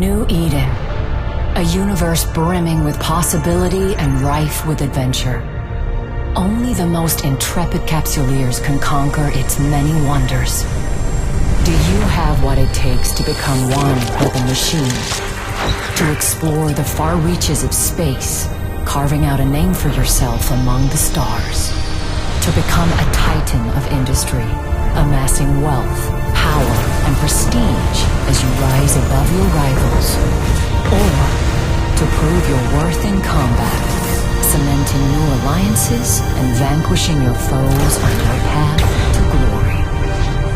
New Eden. A universe brimming with possibility and rife with adventure. Only the most intrepid capsuleers can conquer its many wonders. Do you have what it takes to become one with the machine? To explore the far reaches of space, carving out a name for yourself among the stars. To become a titan of industry, amassing wealth, power, and prestige as you rise above your rivals. Or to prove your worth in combat, cementing new alliances and vanquishing your foes on your path to glory.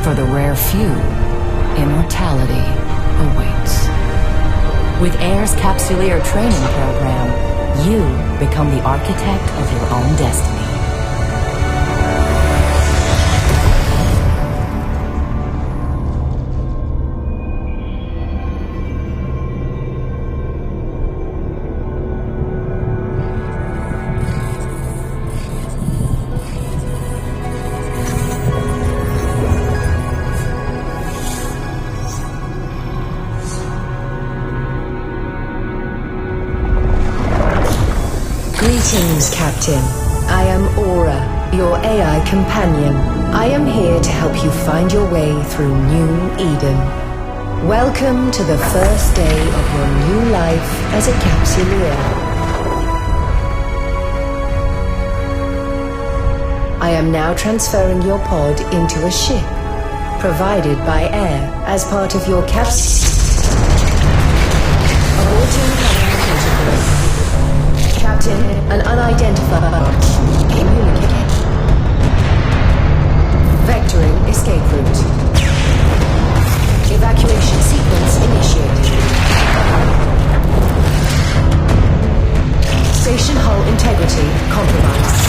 For the rare few, immortality awaits. With AIR's Capsuleer training program, you become the architect of your own destiny. Greetings, Captain. I am Aura, your AI companion. I am here to help you find your way through New Eden. Welcome to the first day of your new life as a Capsuleer. I am now transferring your pod into a ship, provided by AIR as part of your Captain, an unidentified communicator. Vectoring escape route. Evacuation sequence initiated. Station hull integrity compromised.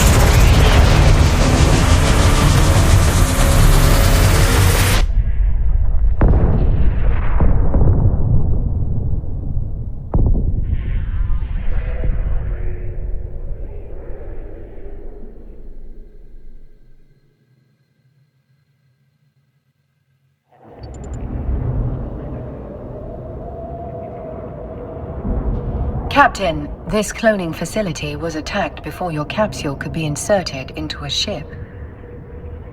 Captain, this cloning facility was attacked before your capsule could be inserted into a ship.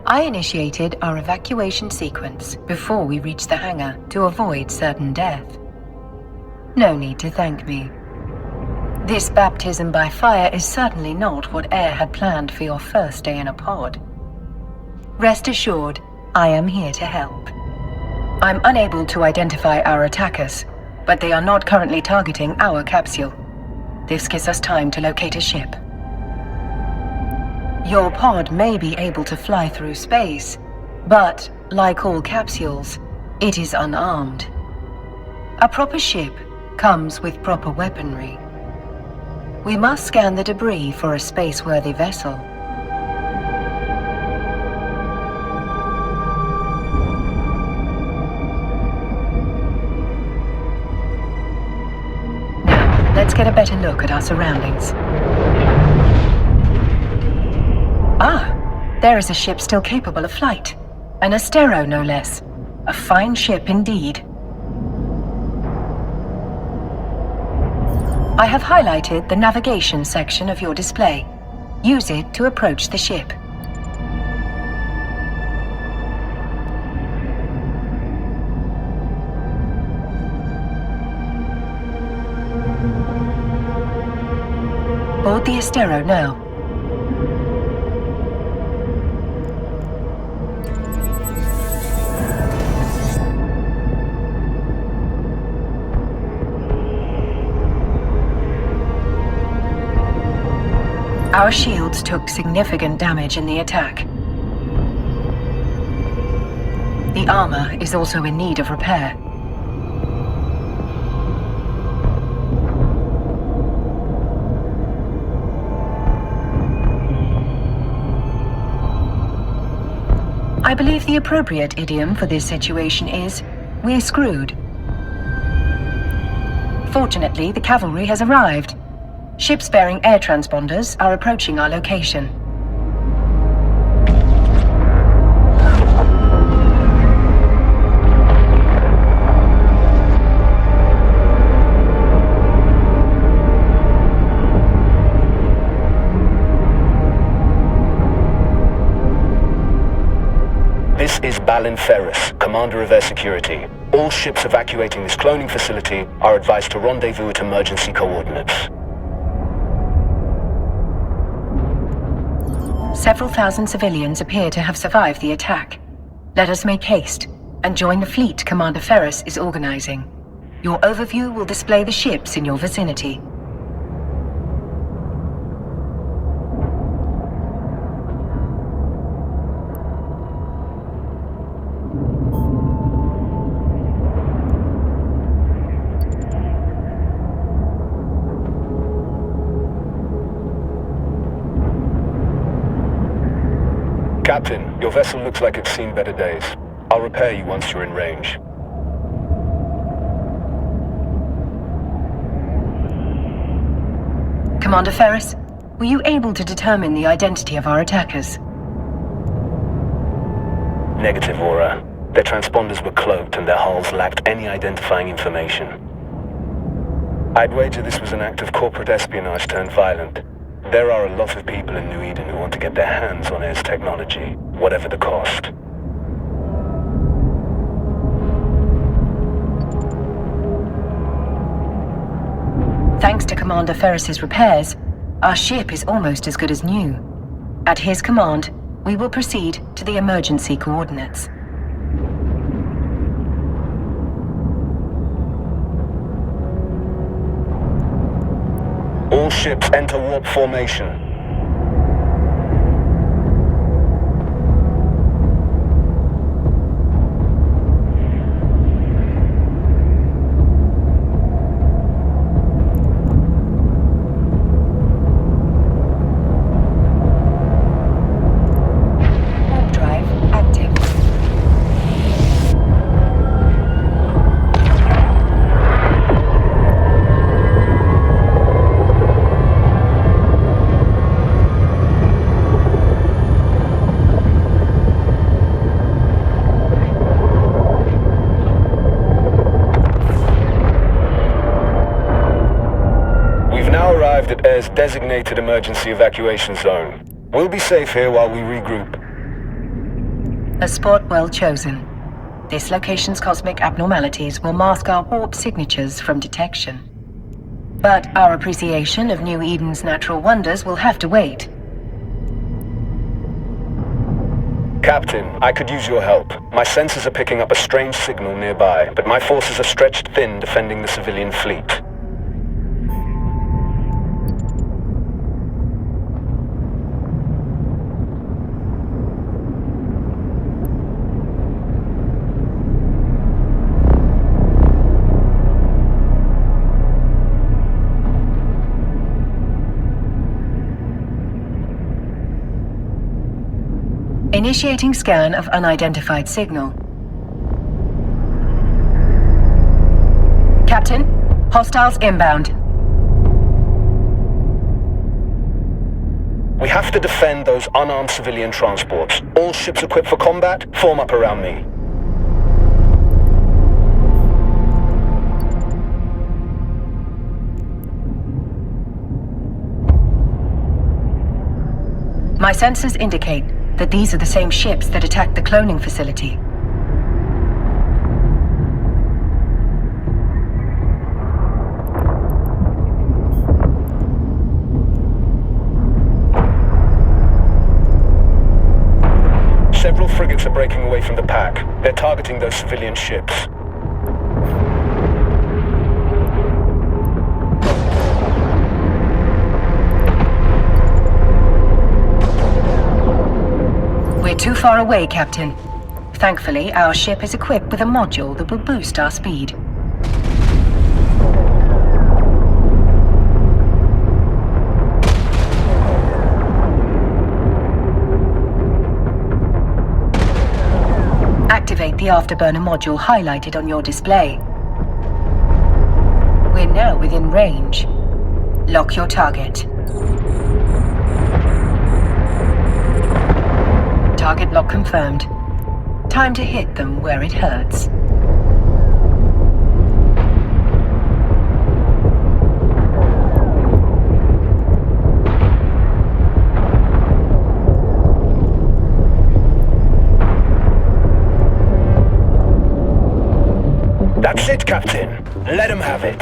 I initiated our evacuation sequence before we reached the hangar to avoid certain death. No need to thank me. This baptism by fire is certainly not what AIR had planned for your first day in a pod. Rest assured, I am here to help. I'm unable to identify our attackers, but they are not currently targeting our capsule. This gives us time to locate a ship. Your pod may be able to fly through space, but, like all capsules, it is unarmed. A proper ship comes with proper weaponry. We must scan the debris for a space-worthy vessel. Let's get a better look at our surroundings. Ah, there is a ship still capable of flight. An Astero, no less. A fine ship indeed. I have highlighted the navigation section of your display. Use it to approach the ship. Board the Astero now. Our shields took significant damage in the attack. The armor is also in need of repair. I believe the appropriate idiom for this situation is, "We're screwed." Fortunately, the cavalry has arrived. Ships bearing air transponders are approaching our location. Balin Ferris, Commander of Air Security. All ships evacuating this cloning facility are advised to rendezvous at emergency coordinates. Several thousand civilians appear to have survived the attack. Let us make haste and join the fleet Commander Ferris is organizing. Your overview will display the ships in your vicinity. Captain, your vessel looks like it's seen better days. I'll repair you once you're in range. Commander Ferris, were you able to determine the identity of our attackers? Negative, Aura. Their transponders were cloaked and their hulls lacked any identifying information. I'd wager this was an act of corporate espionage turned violent. There are a lot of people in New Eden who want to get their hands on Air's technology, whatever the cost. Thanks to Commander Ferris's repairs, our ship is almost as good as new. At his command, we will proceed to the emergency coordinates. All ships enter warp formation. At Air's designated emergency evacuation zone. We'll be safe here while we regroup. A spot well chosen. This location's cosmic abnormalities will mask our warp signatures from detection. But our appreciation of New Eden's natural wonders will have to wait. Captain, I could use your help. My sensors are picking up a strange signal nearby, but my forces are stretched thin defending the civilian fleet. Initiating scan of unidentified signal. Captain, hostiles inbound. We have to defend those unarmed civilian transports. All ships equipped for combat, form up around me. My sensors indicate that these are the same ships that attacked the cloning facility. Several frigates are breaking away from the pack. They're targeting those civilian ships. We're too far away, Captain. Thankfully, our ship is equipped with a module that will boost our speed. Activate the afterburner module highlighted on your display. We're now within range. Lock your target. Target lock confirmed. Time to hit them where it hurts. Captain. Let him have it.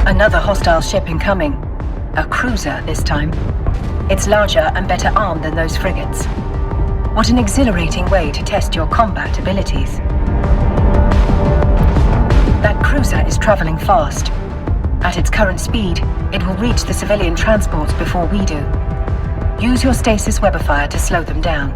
Another hostile ship incoming. A cruiser this time. It's larger and better armed than those frigates. What an exhilarating way to test your combat abilities. That cruiser is traveling fast. At its current speed, it will reach the civilian transports before we do. Use your stasis webifier to slow them down.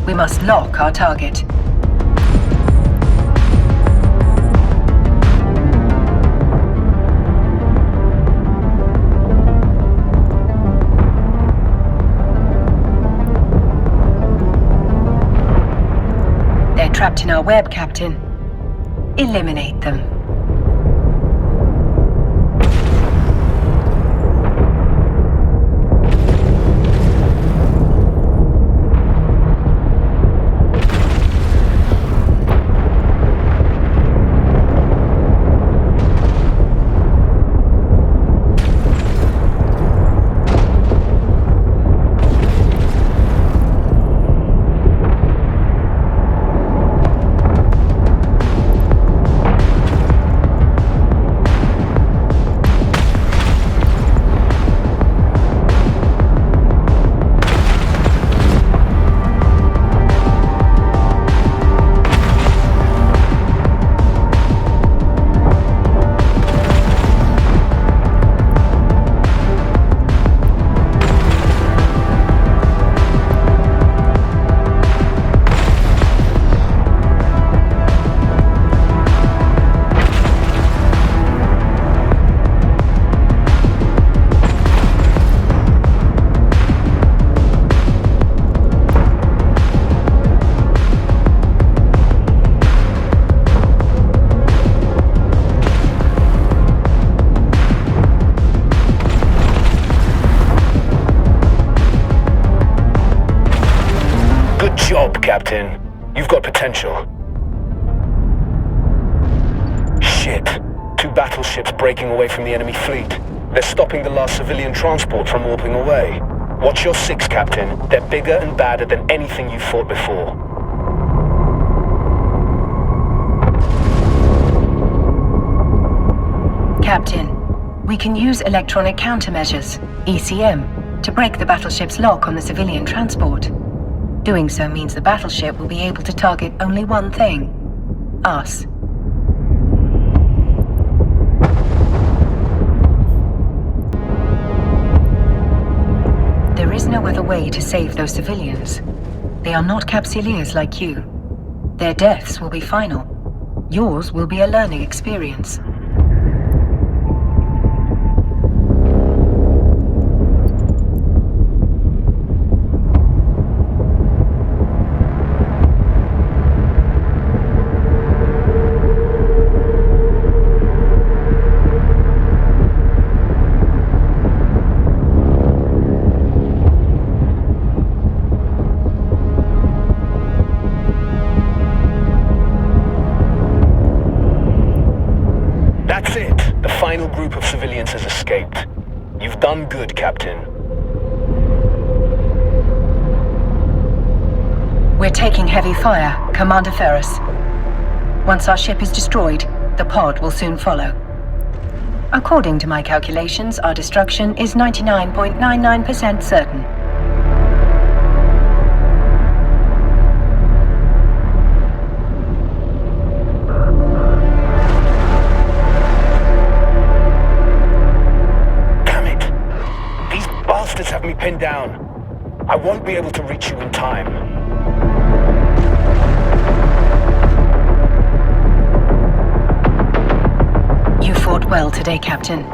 We must lock our target. They're trapped in our web, Captain. Eliminate them. Captain. You've got potential. Shit. 2 battleships breaking away from the enemy fleet. They're stopping the last civilian transport from warping away. Watch your 6, Captain. They're bigger and badder than anything you've fought before. Captain, we can use electronic countermeasures, ECM, to break the battleship's lock on the civilian transport. Doing so means the battleship will be able to target only one thing: us. There is no other way to save those civilians. They are not capsuleers like you. Their deaths will be final. Yours will be a learning experience. That's it. The final group of civilians has escaped. You've done good, Captain. We're taking heavy fire, Commander Ferris. Once our ship is destroyed, the pod will soon follow. According to my calculations, our destruction is 99.99% certain. have me pinned down. I won't be able to reach you in time. You fought well today, Captain.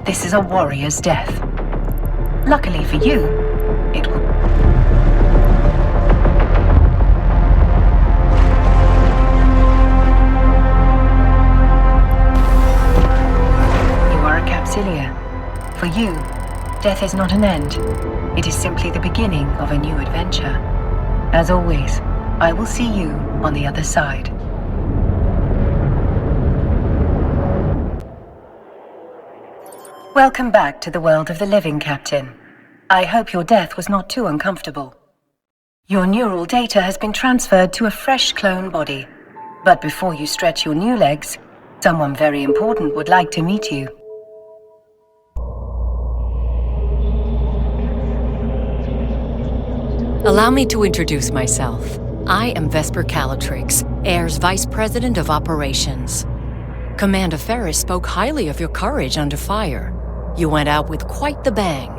This is a warrior's death. Luckily for you, it will... You are a Capsilia. For you, death is not an end. It is simply the beginning of a new adventure. As always, I will see you on the other side. Welcome back to the world of the living, Captain. I hope your death was not too uncomfortable. Your neural data has been transferred to a fresh clone body. But before you stretch your new legs, someone very important would like to meet you. Allow me to introduce myself. I am Vesper Calatrix, Air's Vice President of Operations. Commander Ferris spoke highly of your courage under fire. You went out with quite the bang.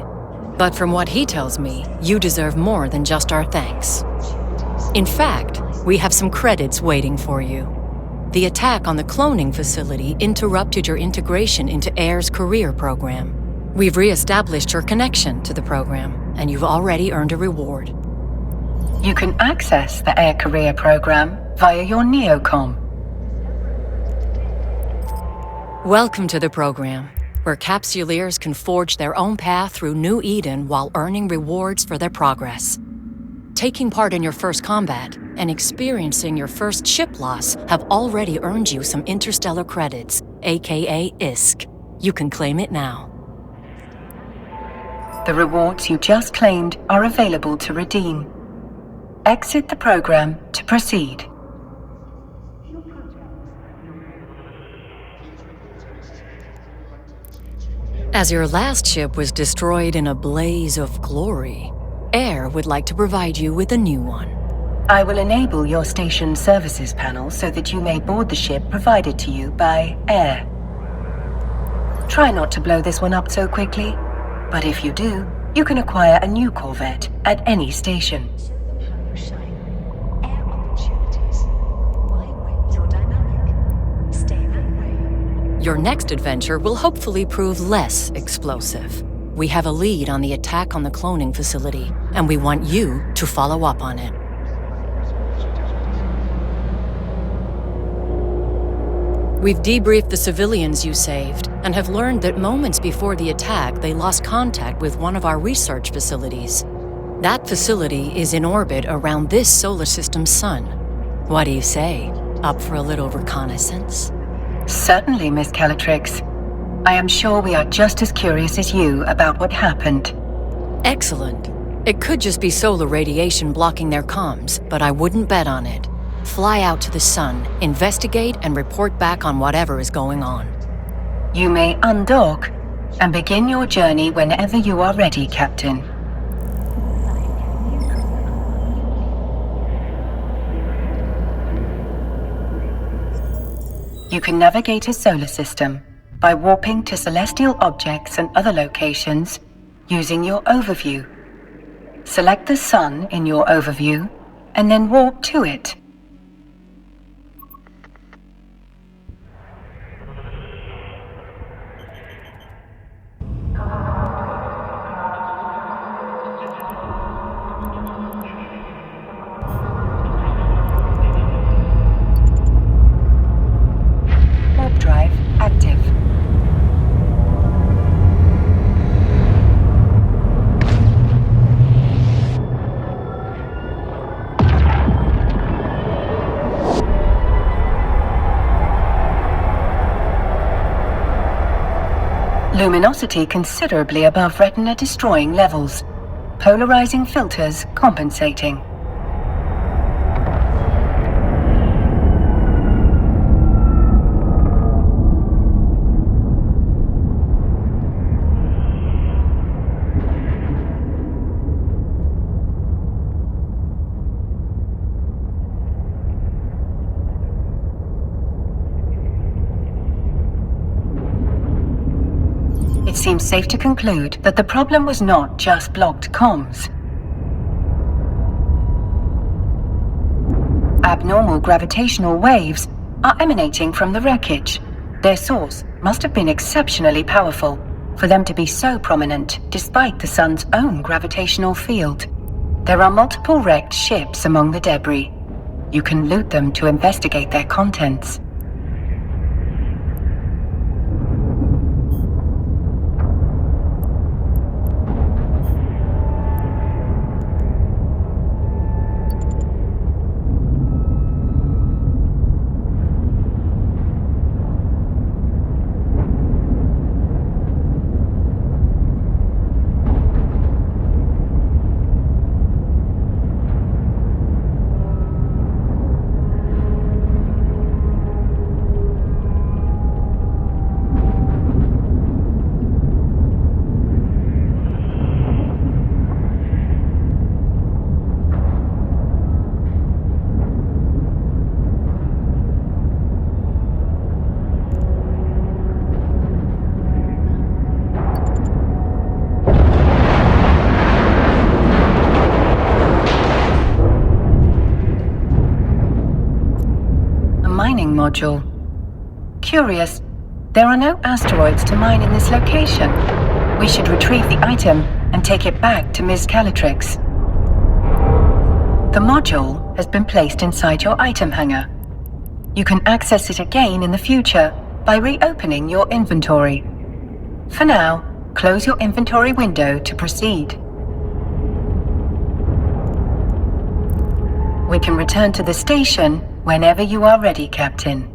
But from what he tells me, you deserve more than just our thanks. In fact, we have some credits waiting for you. The attack on the cloning facility interrupted your integration into Air's career program. We've re-established your connection to the program, and you've already earned a reward. You can access the Air Career program via your Neocom. Welcome to the program, where Capsuleers can forge their own path through New Eden while earning rewards for their progress. Taking part in your first combat and experiencing your first ship loss have already earned you some interstellar credits, aka ISK. You can claim it now. The rewards you just claimed are available to redeem. Exit the program to proceed. As your last ship was destroyed in a blaze of glory, Air would like to provide you with a new one. I will enable your station services panel so that you may board the ship provided to you by Air. Try not to blow this one up so quickly, but if you do, you can acquire a new Corvette at any station. Your next adventure will hopefully prove less explosive. We have a lead on the attack on the cloning facility, and we want you to follow up on it. We've debriefed the civilians you saved, and have learned that moments before the attack they lost contact with one of our research facilities. That facility is in orbit around this solar system's sun. What do you say? Up for a little reconnaissance? Certainly, Miss Calatrix. I am sure we are just as curious as you about what happened. Excellent. It could just be solar radiation blocking their comms, but I wouldn't bet on it. Fly out to the sun, investigate, and report back on whatever is going on. You may undock and begin your journey whenever you are ready, Captain. You can navigate a solar system by warping to celestial objects and other locations using your overview. Select the sun in your overview and then warp to it. Warp drive active. Luminosity considerably above retina-destroying levels. Polarizing filters compensating. It seems safe to conclude that the problem was not just blocked comms. Abnormal gravitational waves are emanating from the wreckage. Their source must have been exceptionally powerful for them to be so prominent despite the sun's own gravitational field. There are multiple wrecked ships among the debris. You can loot them to investigate their contents. Module. Curious, there are no asteroids to mine in this location. We should retrieve the item and take it back to Ms. Calatrix. The module has been placed inside your item hangar. You can access it again in the future by reopening your inventory. For now, close your inventory window to proceed. We can return to the station whenever you are ready, Captain.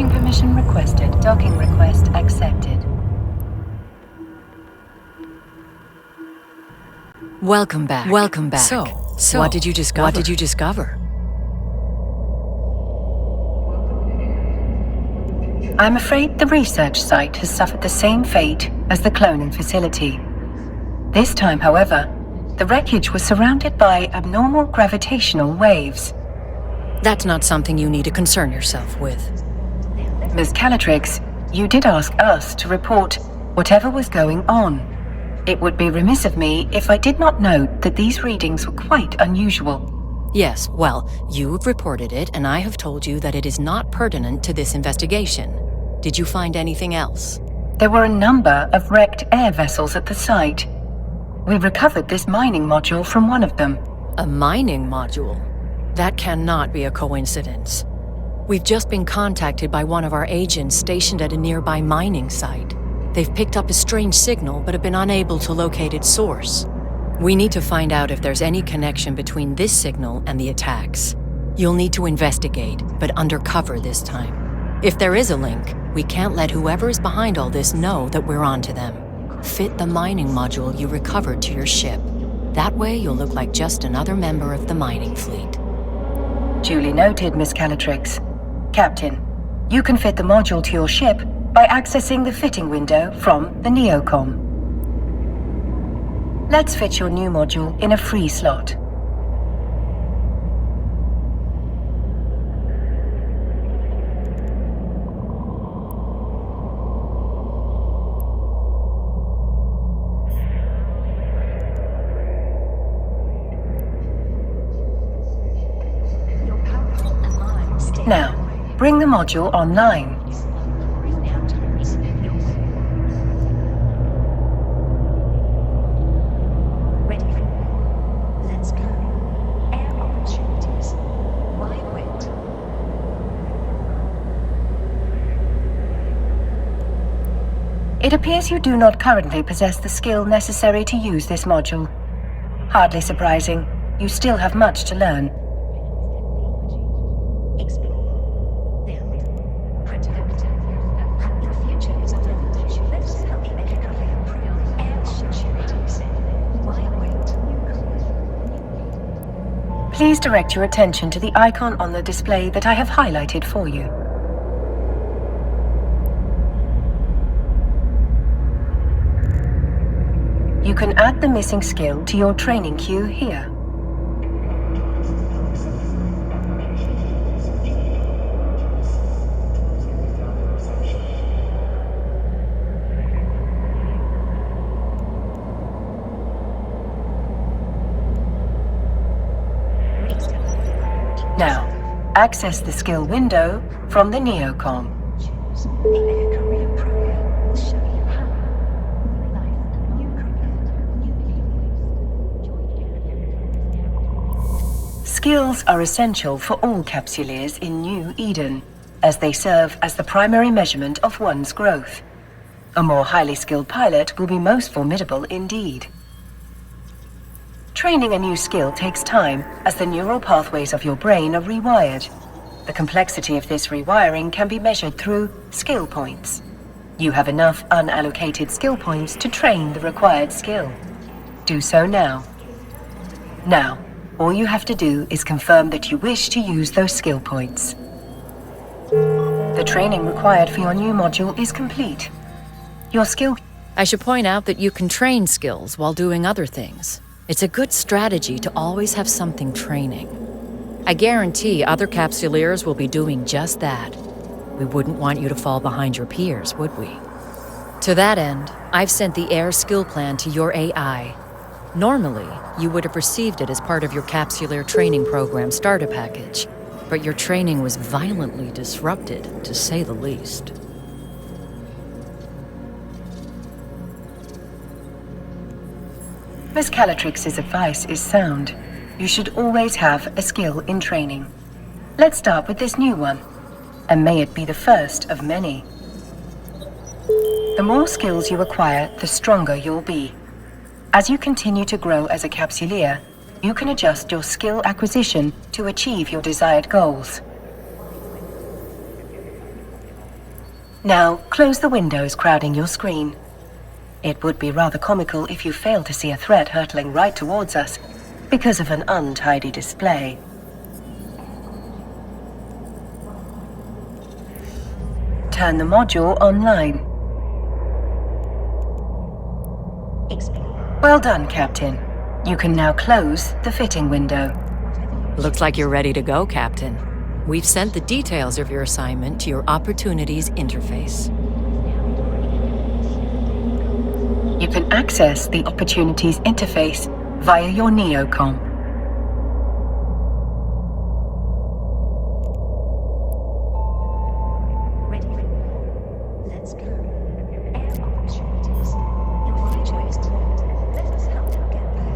Permission requested. Docking request accepted. Welcome back. Welcome back. So what did you discover? What did you discover? I'm afraid the research site has suffered the same fate as the cloning facility. This time, however, the wreckage was surrounded by abnormal gravitational waves. That's not something you need to concern yourself with. Ms. Calatrix, you did ask us to report whatever was going on. It would be remiss of me if I did not note that these readings were quite unusual. Yes, well, you've reported it, and I have told you that it is not pertinent to this investigation. Did you find anything else? There were a number of wrecked air vessels at the site. We recovered this mining module from one of them. A mining module? That cannot be a coincidence. We've just been contacted by one of our agents stationed at a nearby mining site. They've picked up a strange signal but have been unable to locate its source. We need to find out if there's any connection between this signal and the attacks. You'll need to investigate, but undercover this time. If there is a link, we can't let whoever is behind all this know that we're onto them. Fit the mining module you recovered to your ship. That way you'll look like just another member of the mining fleet. Duly noted, Miss Calatrix. Captain, you can fit the module to your ship by accessing the fitting window from the Neocom. Let's fit your new module in a free slot. Now, bring the module online. It appears you do not currently possess the skill necessary to use this module. Hardly surprising. You still have much to learn. Please direct your attention to the icon on the display that I have highlighted for you. You can add the missing skill to your training queue here. Now, access the skill window from the Neocom. Skills are essential for all capsuleers in New Eden, as they serve as the primary measurement of one's growth. A more highly skilled pilot will be most formidable indeed. Training a new skill takes time, as the neural pathways of your brain are rewired. The complexity of this rewiring can be measured through skill points. You have enough unallocated skill points to train the required skill. Do so now. Now, all you have to do is confirm that you wish to use those skill points. The training required for your new module is complete. Your skill... I should point out that you can train skills while doing other things. It's a good strategy to always have something training. I guarantee other capsuleers will be doing just that. We wouldn't want you to fall behind your peers, would we? To that end, I've sent the Air skill plan to your AI. Normally, you would have received it as part of your capsuleer training program starter package, but your training was violently disrupted, to say the least. Miss Calatrix's advice is sound. You should always have a skill in training. Let's start with this new one, and may it be the first of many. The more skills you acquire, the stronger you'll be. As you continue to grow as a capsuleer, you can adjust your skill acquisition to achieve your desired goals. Now, close the windows crowding your screen. It would be rather comical if you failed to see a threat hurtling right towards us because of an untidy display. Turn the module online. Well done, Captain. You can now close the fitting window. Looks like you're ready to go, Captain. We've sent the details of your assignment to your Opportunities interface. You can access the Opportunities interface via your Neocom.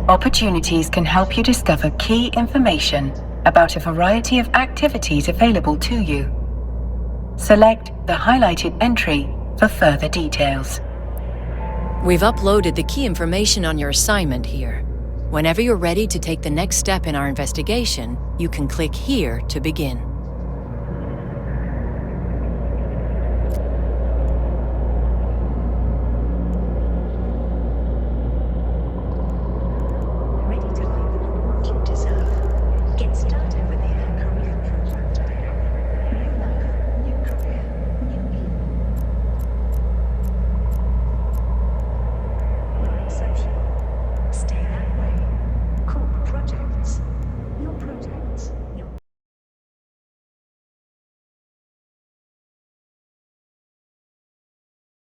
Opportunities can help you discover key information about a variety of activities available to you. Select the highlighted entry for further details. We've uploaded the key information on your assignment here. Whenever you're ready to take the next step in our investigation, you can click here to begin.